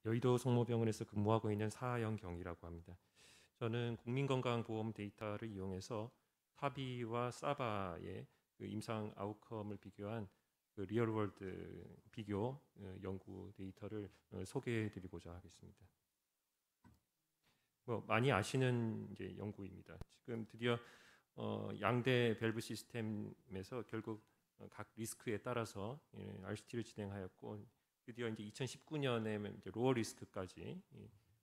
여의도 성모병원에서 근무하고 있는 사영경이라고 합니다. 저는 국민건강보험 데이터를 이용해서 타비와 사바의 그 임상 아웃컴을 비교한 그 리얼월드 비교 연구 데이터를 소개해드리고자 하겠습니다. 많이 아시는 이제 연구입니다. 지금 드디어 양대 밸브 시스템에서 결국 각 리스크에 따라서 RCT를 진행하였고, 드디어 이제 2019년에 이제 로어 리스크까지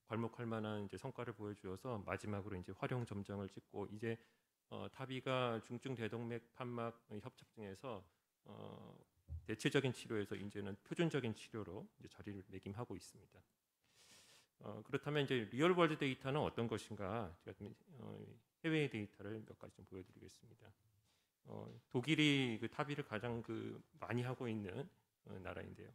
괄목할 만한 이제 성과를 보여주어서 마지막으로 이제 활용 점정을 찍고, 이제 타비가 중증 대동맥 판막 협착증에서 대체적인 치료에서 이제는 표준적인 치료로 이제 자리를 매김하고 있습니다. 그렇다면 이제 리얼월드 데이터는 어떤 것인가? 제가 해외 데이터를 몇 가지 좀 보여드리겠습니다. 독일이 그 타비를 가장 많이 하고 있는 나라인데요.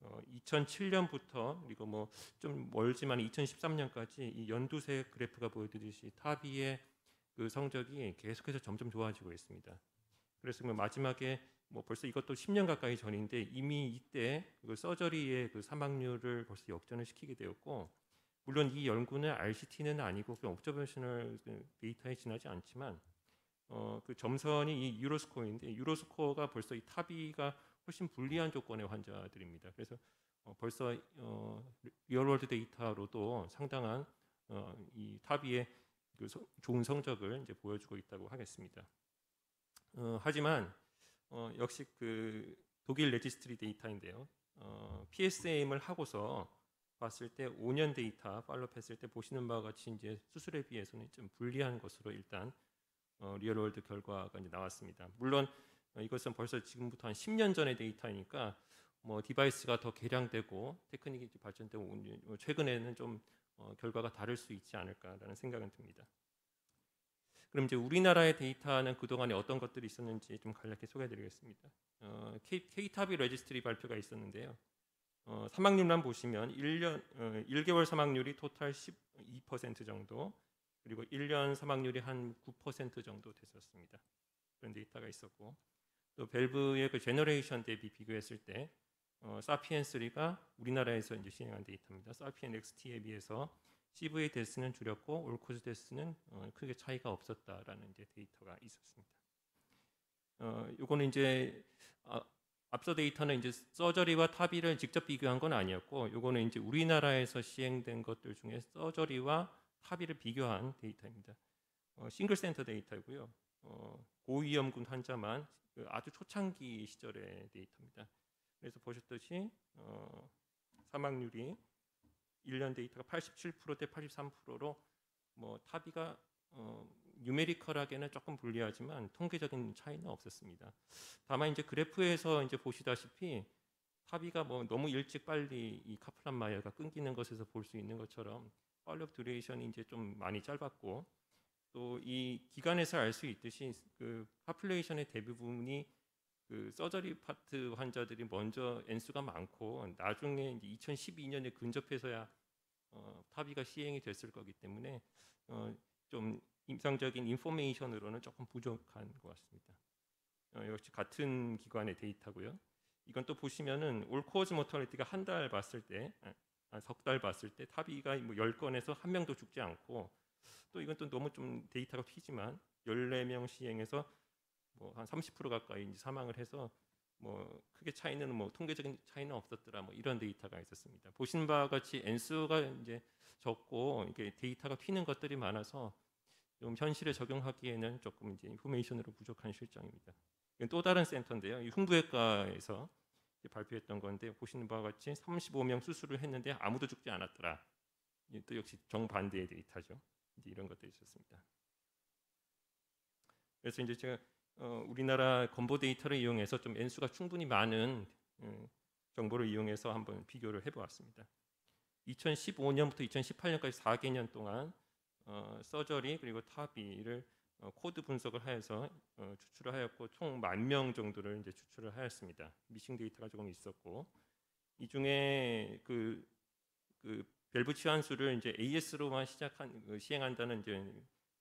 2007년부터 그리고 뭐 좀 멀지만 2013년까지 이 연두색 그래프가 보여드리듯이 타비의 그 성적이 계속해서 점점 좋아지고 있습니다. 그래서 마지막에 뭐 벌써 이것도 10년 가까이 전인데 이미 이때 그 서저리의 그 사망률을 벌써 역전을 시키게 되었고, 물론 이 연구는 RCT는 아니고 그 옵저베이셔널 데이터에 지나지 않지만 그 점선이 이 유로스코어인데, 유로스코어가 벌써 이 타비가 훨씬 불리한 조건의 환자들입니다. 그래서 벌써 리얼월드 데이터로도 상당한 이 타비의 그 좋은 성적을 이제 보여주고 있다고 하겠습니다. 하지만 역시 그 독일 레지스트리 데이터인데요. PSA임을 하고서 봤을 때 5년 데이터 팔로업 했을 때 보시는 바와 같이 이제 수술에 비해서는 좀 불리한 것으로 일단 리얼월드 결과가 이제 나왔습니다. 물론 이것은 벌써 지금부터 한 10년 전의 데이터니까 뭐 디바이스가 더 개량되고 테크닉이 발전되고 최근에는 좀 결과가 다를 수 있지 않을까라는 생각은 듭니다. 그럼 이제 우리나라의 데이터는 그동안에 어떤 것들이 있었는지 좀 간략히 소개해드리겠습니다. K타비 레지스트리 발표가 있었는데요. 사망률만 보시면 1개월 사망률이 토탈 12% 정도, 그리고 1년 사망률이 한 9% 정도 됐었습니다. 그런 데이터가 있었고, 또 밸브의 그 제너레이션 대비 비교했을 때 사피엔3가 우리나라에서 이제 시행한 데이터입니다. 사피엔 XT에 비해서 CV 데스는 줄였고 올코즈 데스는 크게 차이가 없었다라는 이제 데이터가 있었습니다. 요거는 이제 앞서 데이터는 이제 서저리와 타비를 직접 비교한 건 아니었고, 요거는 이제 우리나라에서 시행된 것들 중에 서저리와 타비를 비교한 데이터입니다. 싱글 센터 데이터이고요. 고위험군 환자만 아주 초창기 시절의 데이터입니다. 그래서 보셨듯이 사망률이 1년 데이터가 87%대 83%로 뭐 타비가 뉴메리컬하게는 조금 불리하지만 통계적인 차이는 없었습니다. 다만 이제 그래프에서 이제 보시다시피 타비가 뭐 너무 일찍 빨리 이 카플란마이어가 끊기는 것에서 볼 수 있는 것처럼 팔로업 듀레이션이 이제 좀 많이 짧았고, 또 이 기간에서 알 수 있듯이 그 파퓰레이션의 대부분이 그 서저리 파트 환자들이 먼저 N수가 많고 나중에 이제 2012년에 근접해서야 타비가 시행이 됐을 거기 때문에 좀 임상적인 인포메이션으로는 조금 부족한 것 같습니다. 역시 같은 기관의 데이터고요. 이건 또 보시면은 올코즈 모터리티가 한 달 봤을 때, 석 달 봤을 때 타비가 뭐 10건에서 한 명도 죽지 않고, 또 이건 또 너무 좀 데이터가 튀지만 14명 시행해서 뭐 한 30% 가까이 사망을 해서 뭐 크게 차이는 뭐 통계적인 차이는 없었더라, 뭐 이런 데이터가 있었습니다. 보신 바와 같이 N수가 이제 적고 이게 데이터가 튀는 것들이 많아서 좀 현실에 적용하기에는 조금 이제 인포메이션으로 부족한 실정입니다. 이건 또 다른 센터인데요. 이 흉부외과에서 발표했던 건데, 보시는 바와 같이 35명 수술을 했는데 아무도 죽지 않았더라. 또 역시 정반대의 데이터죠. 이제 이런 것들이 있었습니다. 그래서 이제 제가 우리나라 건보 데이터를 이용해서 좀 N수가 충분히 많은 정보를 이용해서 한번 비교를 해보았습니다. 2015년부터 2018년까지 4개년 동안 서저리 그리고 타비를 코드 분석을 하여서 추출을 하였고, 총 10,000명 정도를 이제 추출을 하였습니다. 미싱 데이터가 조금 있었고, 이 중에 그 밸브 치환수를 이제 AS로만 시행한다는 이제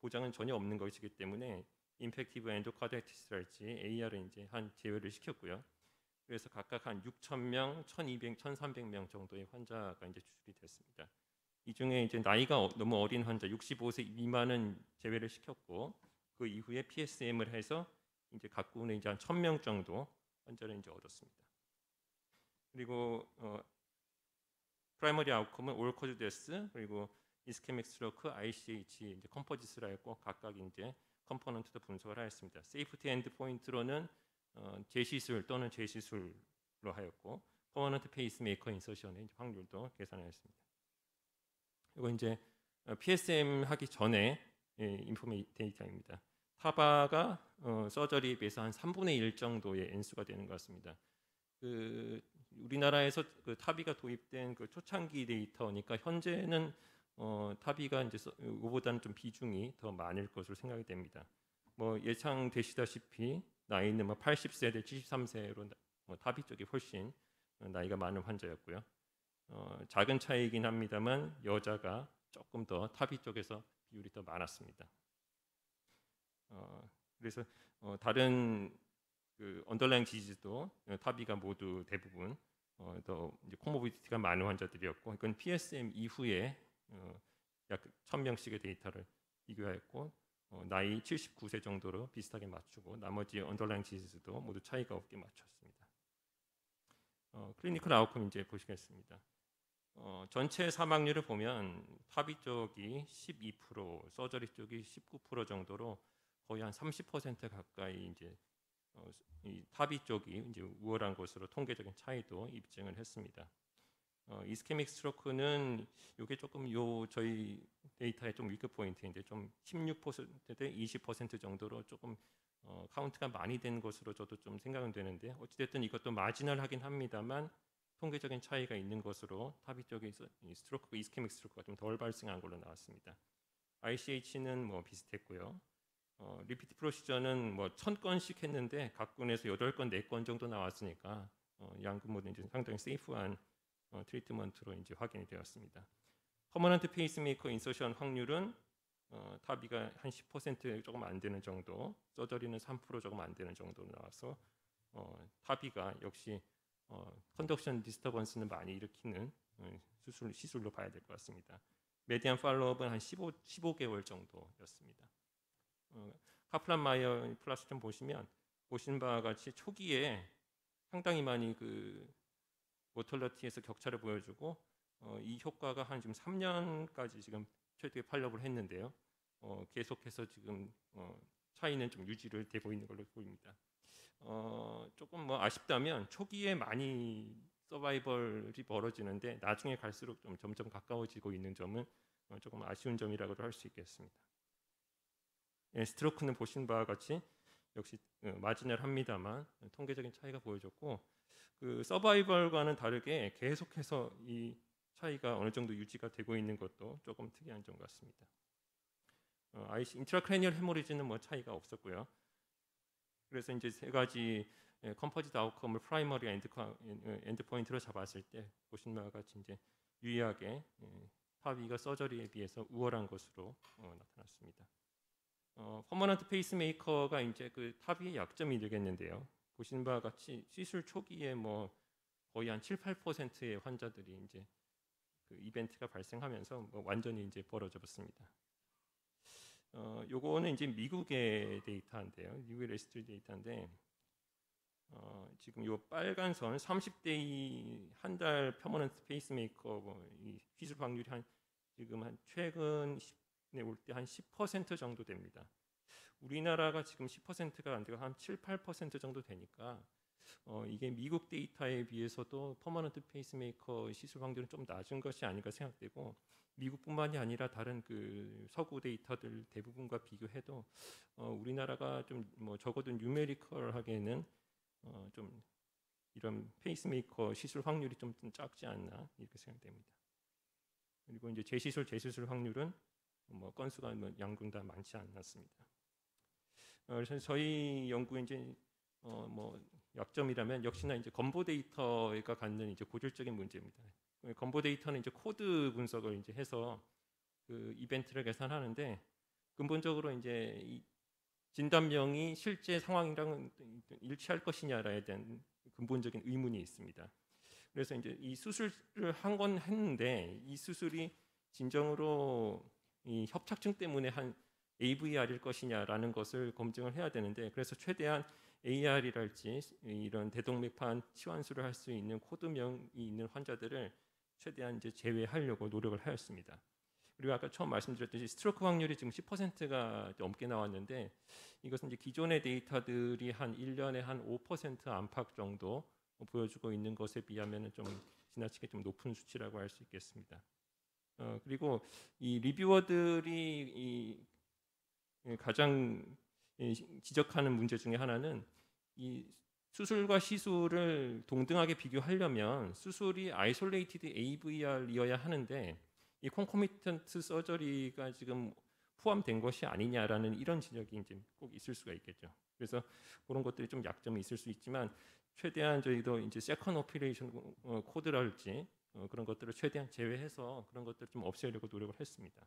보장은 전혀 없는 것이기 때문에 임팩티브 엔도카르디티스랄지 AR은 이제 한 제외를 시켰고요. 그래서 각각 한 6,000명, 1,200, 1,300명 정도의 환자가 이제 추출이 됐습니다. 이 중에 이제 나이가 너무 어린 환자 65세 미만은 제외를 시켰고 그 이후에 PSM을 해서 이제 각군에 이제 한 1,000명 정도 환자를 이제 얻었습니다. 그리고 프라이머리 아웃컴은 올 코즈 데스 그리고 이스케믹 스트로크, ICH 이제 컴포지스라 했고 각각 이제 컴포넌트도 분석을 하였습니다. 세이프티 엔드 포인트로는 재시술 또는 재시술로 하였고 퍼머넌트 페이스메이커 인서션의 확률도 계산하였습니다. 이거 이제 PSM 하기 전에 인포메 데이터입니다. 타바가 서저리에 비해서 한 3분의 1 정도의 N수가 되는 것 같습니다. 그 우리나라에서 그 타비가 도입된 그 초창기 데이터니까 현재는 타비가 이제 이거보다는 좀 비중이 더 많을 것으로 생각이 됩니다. 뭐 예상되시다시피 나이는 뭐 80세대, 73세로 타비 쪽이 훨씬 나이가 많은 환자였고요. 작은 차이긴 합니다만 여자가 조금 더 타비 쪽에서 비율이 더 많았습니다. 그래서 다른 그 언더라잉 디지즈도 타비가 모두 대부분 더 이제 코모비디티가 많은 환자들이었고, 이건 PSM 이후에 약 1,000명씩의 데이터를 비교하였고 나이 79세 정도로 비슷하게 맞추고 나머지 언더라잉 디지즈도 모두 차이가 없게 맞췄습니다. 클리니컬 아웃컴 이제 보시겠습니다. 전체 사망률을 보면 타비 쪽이 12%, 서저리 쪽이 19% 정도로 거의 한 30% 가까이 이제 이 타비 쪽이 이제 우월한 것으로 통계적인 차이도 입증을 했습니다. 이스케믹 스트로크는 이게 조금 저희 데이터의 좀 위크 포인트인데 좀 16%대 20% 정도로 조금 카운트가 많이 된 것으로 저도 좀 생각은 되는데 어찌됐든 이것도 마지널하긴 합니다만 통계적인 차이가 있는 것으로 타비 쪽에서 스트로크, 이스케믹 스트로크가 좀 덜 발생한 걸로 나왔습니다. ICH는 뭐 비슷했고요. 리피트 프로시저는 뭐 1,000건씩 했는데 각 군에서 8건, 4건 정도 나왔으니까 양군 모두 이제 상당히 세이프한 트리트먼트로 이제 확인이 되었습니다. 퍼머넌트 페이스메이커 인서션 확률은 타비가 한 10% 조금 안 되는 정도, 서저리는 3% 조금 안 되는 정도로 나와서 타비가 역시 컨덕션 디스터번스는 많이 일으키는 시술로 봐야 될 것 같습니다. 메디안 팔로업은 한 15개월 정도였습니다. 카플란 마이어 플러스 좀 보신 바와 같이 초기에 상당히 많이 그 모털러티에서 격차를 보여주고 이 효과가 한 지금 3년까지 지금 최대 팔로업을 했는데요. 계속해서 지금 차이는 좀 유지를 되고 있는 걸로 보입니다. 조금 뭐 아쉽다면 초기에 많이 서바이벌이 벌어지는데 나중에 갈수록 좀 점점 가까워지고 있는 점은 조금 아쉬운 점이라고도 할 수 있겠습니다. 스트로크는 보신 바와 같이 역시 마지널합니다만 통계적인 차이가 보여졌고 그 서바이벌과는 다르게 계속해서 이 차이가 어느 정도 유지가 되고 있는 것도 조금 특이한 점 같습니다. 인트라크레니얼 헤모리지는 뭐 차이가 없었고요. 그래서 이제 세 가지 컴포지트 아웃컴을 프라이머리 엔드 포인트로 잡았을 때 보신 바와 같이 이제 유의하게 타비가 서저리에 비해서 우월한 것으로 나타났습니다. 퍼머넌트 페이스메이커가 이제 그 타비의 약점이 되겠는데요. 보신 바와 같이 시술 초기에 뭐 거의 한 7~8%의 환자들이 이제 그 이벤트가 발생하면서 뭐 완전히 이제 벌어져 버렸습니다. 요거는 이제 미국의 데이터인데요. 미국의 레지스트리 데이터인데 지금 요 빨간 선 30대 한 달 퍼머넌트 페이스메이커 이 시술 확률이 지금 한 최근에 올 때 한 10% 정도 됩니다. 우리나라가 지금 10%가 안 되고 한 7~8% 정도 되니까 이게 미국 데이터에 비해서도 퍼머넌트 페이스메이커 시술 확률은 좀 낮은 것이 아닌가 생각되고 미국뿐만이 아니라 다른 그 서구 데이터들 대부분과 비교해도 우리나라가 좀 뭐 적어도 뉴메리컬하게는 좀 이런 페이스메이커 시술 확률이 좀 작지 않나 이렇게 생각됩니다. 그리고 이제 재시술 확률은 뭐 건수가 뭐 양군 다 많지 않았습니다. 그래서 저희 연구에 이제 뭐 약점이라면 역시나 이제 건보 데이터가 갖는 이제 고질적인 문제입니다. 건보 데이터는 이제 코드 분석을 이제 해서 그 이벤트를 계산하는데 근본적으로 이제 이 진단명이 실제 상황이랑 일치할 것이냐에 대한 근본적인 의문이 있습니다. 그래서 이제 이 수술을 한 건 했는데 이 수술이 진정으로 이 협착증 때문에 한 AVR일 것이냐라는 것을 검증을 해야 되는데, 그래서 최대한 AR이랄지 이런 대동맥판 치환술을 할 수 있는 코드명이 있는 환자들을 최대한 이제 제외하려고 노력을 하였습니다. 그리고 아까 처음 말씀드렸듯이 스트로크 확률이 지금 10%가 넘게 나왔는데, 이것은 이제 기존의 데이터들이 한 1년에 한 5% 안팎 정도 보여주고 있는 것에 비하면 좀 지나치게 좀 높은 수치라고 할 수 있겠습니다. 그리고 이 리뷰어들이 가장 지적하는 문제 중에 하나는 이 수술과 시술을 동등하게 비교하려면 수술이 아이솔레이티드 AVR이어야 하는데 이 콘코미턴트 서저리가 지금 포함된 것이 아니냐라는 이런 지적이 이제 꼭 있을 수가 있겠죠. 그래서 그런 것들이 좀 약점이 있을 수 있지만 최대한 저희도 이제 세컨 오퍼레이션 코드랄지 그런 것들을 최대한 제외해서 그런 것들을 좀 없애려고 노력을 했습니다.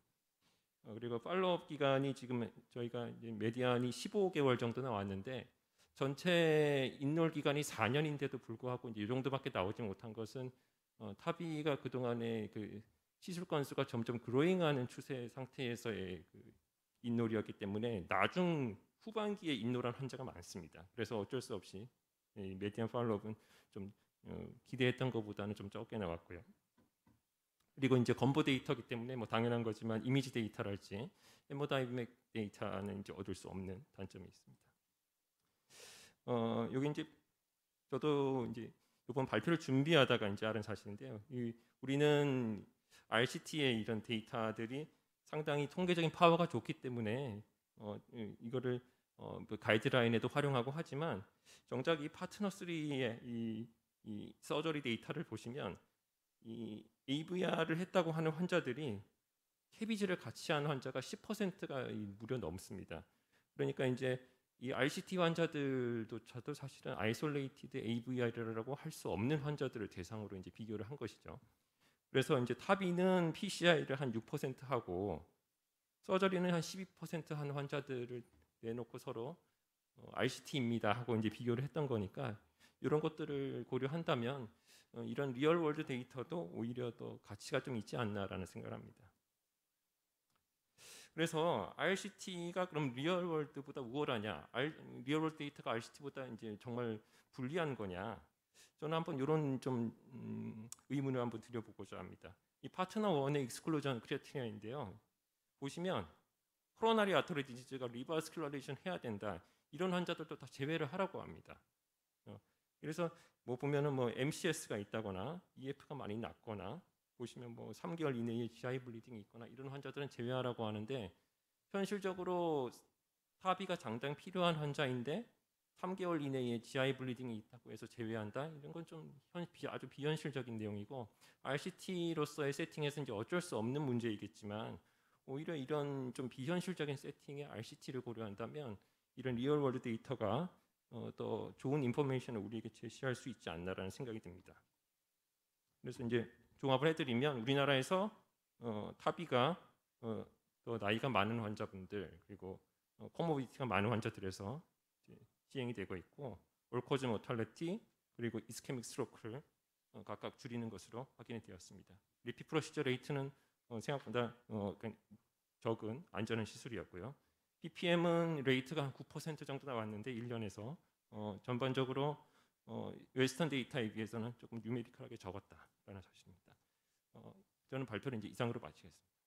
그리고 팔로업 기간이 지금 저희가 이제 메디안이 15개월 정도 나왔는데 전체 인롤 기간이 4년인데도 불구하고 이제 이 정도밖에 나오지 못한 것은 타비가 그동안에 그 시술 건수가 점점 그로잉하는 추세 상태에서의 그 인롤이었기 때문에 나중 후반기에 인롤한 환자가 많습니다. 그래서 어쩔 수 없이 메디안 팔로업은 좀 기대했던 것보다는 좀 적게 나왔고요. 그리고 이제 건보 데이터이기 때문에 뭐 당연한 거지만 이미지 데이터랄지 헤모다이내믹 데이터는 이제 얻을 수 없는 단점이 있습니다. 여기 이제 저도 이제 이번 발표를 준비하다가 이제 알은 사실인데요. 우리는 RCT의 이런 데이터들이 상당히 통계적인 파워가 좋기 때문에 이거를 그 가이드라인에도 활용하고 하지만 정작 이 파트너 3의 이 서저리 데이터를 보시면 이 AVR을 했다고 하는 환자들이 캐비지를 같이 한 환자가 10%가 무려 넘습니다. 그러니까 이제 이 RCT 환자들조차도 사실은 아이솔레이티드 AVR이라고 할 수 없는 환자들을 대상으로 이제 비교를 한 것이죠. 그래서 이제 타비는 PCI를 한 6% 하고 서저리는 한 12% 한 환자들을 내놓고 서로 RCT입니다 하고 이제 비교를 했던 거니까 이런 것들을 고려한다면 이런 리얼 월드 데이터도 오히려 더 가치가 좀 있지 않나라는 생각을 합니다. 그래서 RCT가 그럼 리얼 월드보다 우월하냐? 리얼 월드 데이터가 RCT보다 이제 정말 불리한 거냐? 저는 한번 이런 좀 의문을 한번 드려보고자 합니다. 이 파트너 1의 익스클루전 크라이테리아인데요. 보시면 코로나리 아터리 디지즈가 리버스큘러레이션 해야 된다. 이런 환자들도 다 제외를 하라고 합니다. 그래서 뭐 보면은 뭐 MCS가 있다거나 EF가 많이 낮거나 보시면 뭐 3개월 이내에 GI 블리딩이 있거나 이런 환자들은 제외하라고 하는데 현실적으로 타비가 당장 필요한 환자인데 3개월 이내에 GI 블리딩이 있다고 해서 제외한다? 이런 건 좀 아주 비현실적인 내용이고 RCT로서의 세팅에서 이제 어쩔 수 없는 문제이겠지만 오히려 이런 좀 비현실적인 세팅의 RCT를 고려한다면 이런 리얼월드 데이터가 더 좋은 인포메이션을 우리에게 제시할 수 있지 않나라는 생각이 듭니다. 그래서 이제 종합을 해드리면 우리나라에서 타비가 더 나이가 많은 환자분들 그리고 코모비티가 많은 환자들에서 시행이 되고 있고 올코즈 모탈리티 그리고 이스케믹 스트로크를 각각 줄이는 것으로 확인이 되었습니다. 리피 프로시저 레이트는 생각보다 적은 안전한 시술이었고요. BPM은 레이트가 한 9% 정도 나왔는데 1년에서 전반적으로 웨스턴 데이터에 비해서는 조금 뉴메리컬하게 적었다라는 사실입니다. 저는 발표를 이제 이상으로 마치겠습니다.